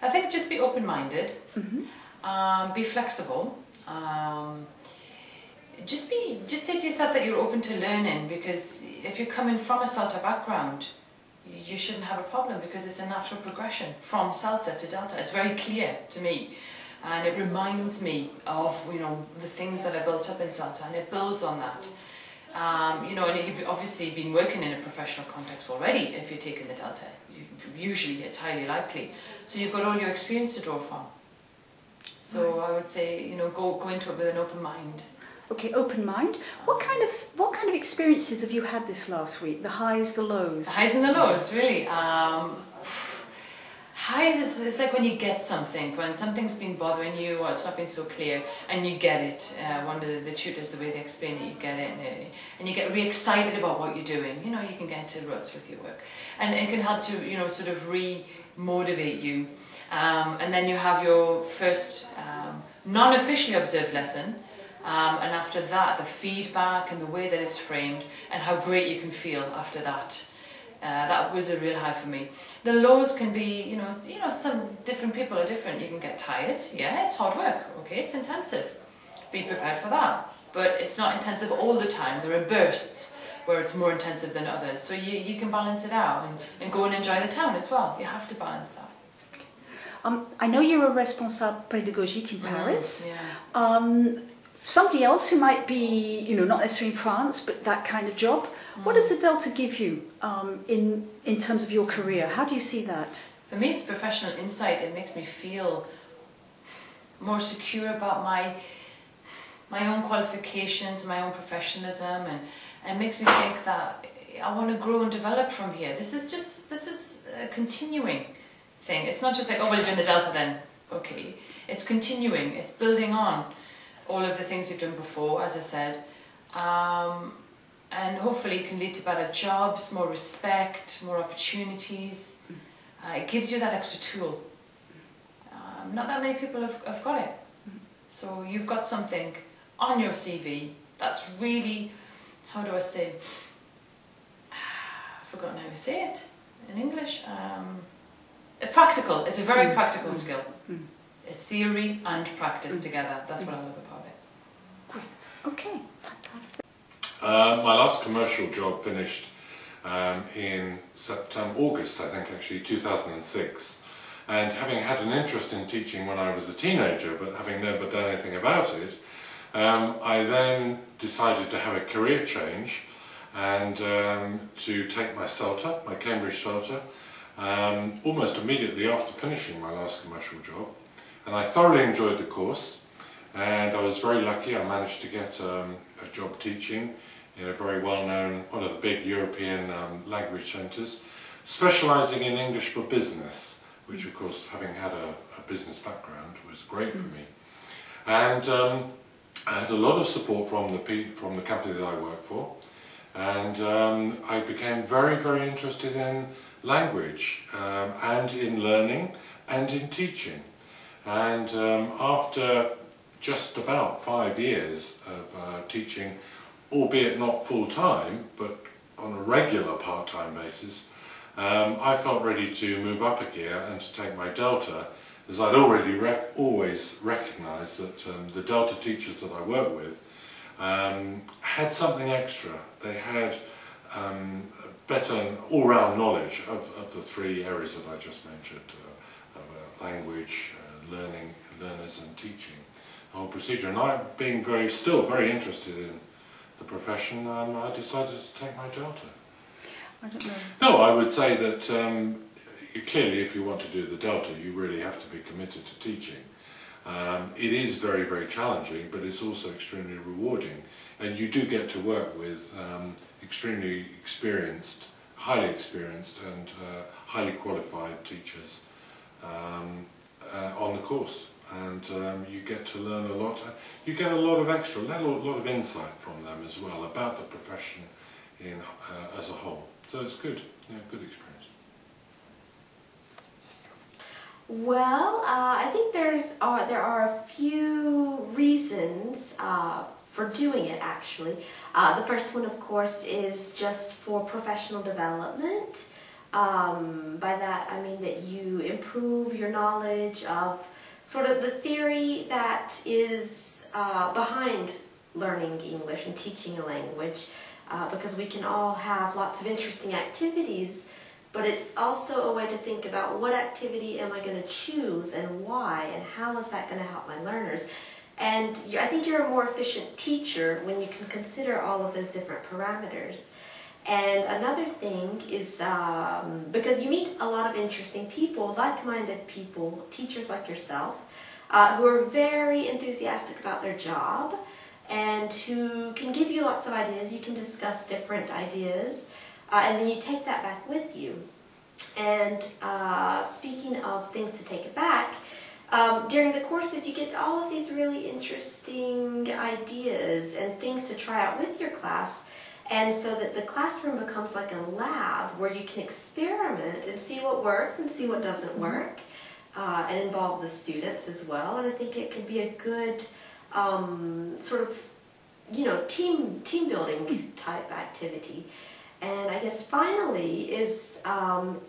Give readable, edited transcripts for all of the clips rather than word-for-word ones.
I think just be open-minded, be flexible, just say to yourself that you're open to learning, because if you're coming from a CELTA background, you shouldn't have a problem, because it's a natural progression from CELTA to Delta. It's very clear to me, and it reminds me of, you know, the things that I built up in CELTA, and it builds on that. You know, and you've obviously been working in a professional context already if you're taking the Delta. Usually it's highly likely. So you've got all your experience to draw from. So I would say, you know, go into it with an open mind. Okay, open mind. What kind of experiences have you had this last week? The highs, the lows? The highs and the lows, really. Highs is like when you get something, when something's been bothering you or it's not been so clear, and you get it. One of the tutors, the way they explain it, you get it, and you get really excited about what you're doing. You know, you can get into ruts with your work, and it can help to, you know, sort of re-motivate you. And then you have your first non-officially observed lesson, and after that, the feedback and the way that it's framed, and how great you can feel after that. That was a real high for me. The lows can be, you know, some different people are different. You can get tired. Yeah, it's hard work. Okay, it's intensive. Be prepared for that. But it's not intensive all the time. There are bursts where it's more intensive than others. So you can balance it out and go and enjoy the town as well. You have to balance that. I know you're a responsable pédagogique in Paris. Yeah. Somebody else who might be, you know, not necessarily in France, but that kind of job. What does the Delta give you in terms of your career? How do you see that? For me, it's professional insight. It makes me feel more secure about my own qualifications, my own professionalism, and it makes me think that I want to grow and develop from here. This is a continuing thing. It's not just like, oh, well, you're doing the Delta then. Okay. It's continuing. It's building on all of the things you've done before, as I said. And hopefully it can lead to better jobs, more respect, more opportunities. It gives you that extra tool. Not that many people have got it. So you've got something on your CV that's really, how do I say, I've forgotten how to say it in English. Practical. It's a very practical skill. It's theory and practice together. That's what I love about it. Great. Okay, fantastic. My last commercial job finished in August, I think actually, 2006. And having had an interest in teaching when I was a teenager, but having never done anything about it, I then decided to have a career change and to take my CELTA, my Cambridge CELTA, almost immediately after finishing my last commercial job. And I thoroughly enjoyed the course, and I was very lucky. I managed to get a job teaching in a very well-known, one of the big European language centres, specialising in English for business, which of course, having had a business background, was great for me. And I had a lot of support from the company that I work for, and I became very, very interested in language and in learning and in teaching. And after just about 5 years of teaching, albeit not full-time, but on a regular part-time basis, I felt ready to move up a gear and to take my Delta, as I'd already always recognised that the Delta teachers that I work with had something extra. They had better all-round knowledge of the three areas that I just mentioned, language, learners and teaching, the whole procedure. And I, being still very interested in the profession, I decided to take my Delta. I don't know. No, I would say that clearly if you want to do the Delta, you really have to be committed to teaching. It is very, very challenging, but it's also extremely rewarding. And you do get to work with extremely experienced, highly experienced and highly qualified teachers on the course. And you get to learn a lot. You get a lot of extra, a lot of insight from them as well about the profession as a whole. So it's good, yeah, good experience. Well, I think there are a few reasons for doing it, actually. The first one, of course, is just for professional development. By that I mean that you improve your knowledge of sort of the theory that is behind learning English and teaching a language, because we can all have lots of interesting activities, but it's also a way to think about what activity am I going to choose and why, and how is that going to help my learners. And I think you're a more efficient teacher when you can consider all of those different parameters. And another thing is, because you meet a lot of interesting people, like-minded people, teachers like yourself, who are very enthusiastic about their job and who can give you lots of ideas. You can discuss different ideas, and then you take that back with you. And speaking of things to take back, during the courses you get all of these really interesting ideas and things to try out with your class, and so that the classroom becomes like a lab where you can experiment and see what works and see what doesn't work, and involve the students as well. And I think it could be a good sort of, you know, team building type activity. And I guess finally is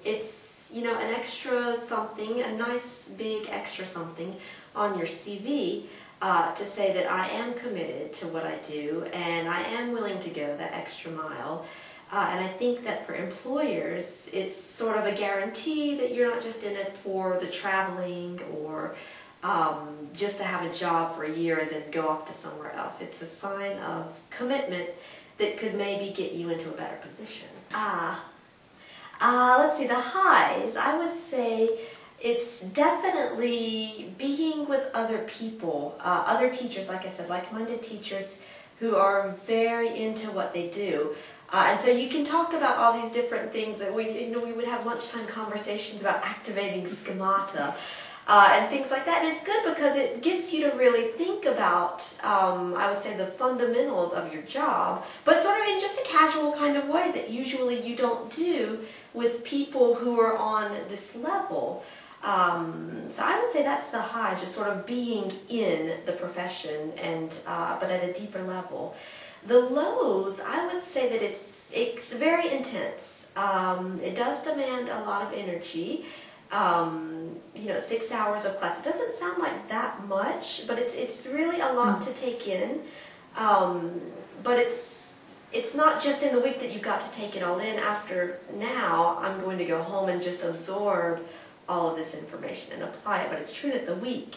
it's, you know, an extra something, a nice big extra something on your CV, to say that I am committed to what I do and I am willing to go that extra mile. And I think that for employers, it's sort of a guarantee that you're not just in it for the traveling or just to have a job for a year and then go off to somewhere else. It's a sign of commitment that could maybe get you into a better position. Let's see, the highs. I would say it's definitely being with other people, other teachers, like I said, like-minded teachers who are very into what they do. And so you can talk about all these different things that we would have lunchtime conversations about activating schemata and things like that. And it's good because it gets you to really think about, I would say, the fundamentals of your job, but sort of in just a casual kind of way that usually you don't do with people who are on this level. So I would say that's the highs, just sort of being in the profession, and but at a deeper level. The lows, I would say that it's very intense. It does demand a lot of energy. You know, 6 hours of class. It doesn't sound like that much, but it's really a lot to take in. But it's not just in the week that you've got to take it all in. After now, I'm going to go home and just absorb all of this information and apply it. But it's true that the week,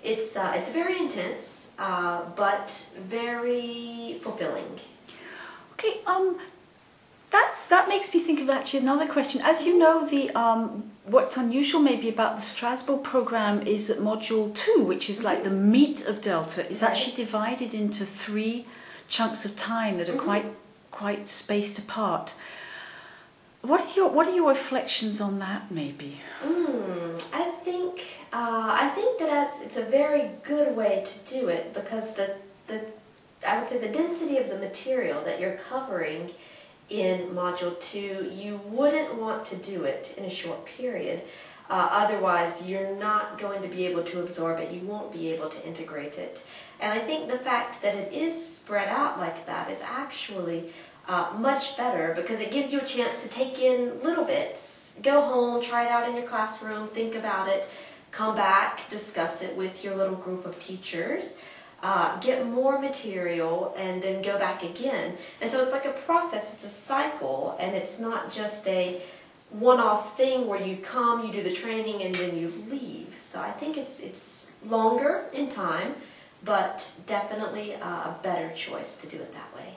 it's very intense, but very fulfilling. Okay, that makes me think of actually another question. As you know, the what's unusual maybe about the Strasbourg program is that Module 2, which is like the meat of Delta, is actually divided into 3 chunks of time that are quite spaced apart. What are your reflections on that, maybe? I think that it's a very good way to do it, because I would say the density of the material that you're covering in Module 2, you wouldn't want to do it in a short period. Otherwise, you're not going to be able to absorb it. You won't be able to integrate it. And I think the fact that it is spread out like that is actually much better, because it gives you a chance to take in little bits. Go home, try it out in your classroom, think about it, come back, discuss it with your little group of teachers. Get more material, and then go back again. And so it's like a process, it's a cycle, and it's not just a one-off thing where you come, you do the training, and then you leave. So I think it's longer in time, but definitely a better choice to do it that way.